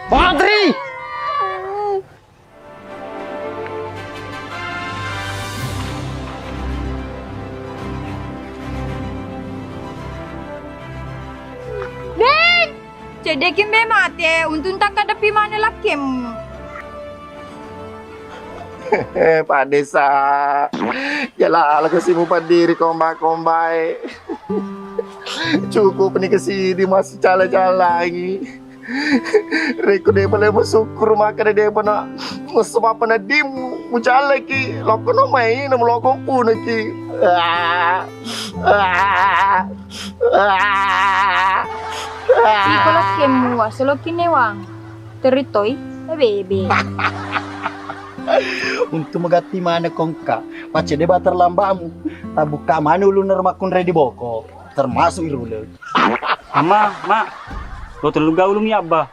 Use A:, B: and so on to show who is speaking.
A: Patri!
B: Dek! Cedekin be mate, untung tak kadapi mana lakim.
A: Pak Desa, jalan kesimu pandiri kombai-kombai. Cukup nih kesini masih jalan-jalan lagi. Reku dia boleh bersyukur makan dia pernah semua pernah dim muncul lagi. Loko no main, nama loko pun lagi.
B: Iko lakim mua, selo kinewang. Teritoy, na bebe.
C: Untuk megati mana kongka, pace debat terlambamu. Tabuka mana ulu nermakun ready boko, termasuk irule.
D: Ama, mak, lo terlalu gaulung ya, Abah.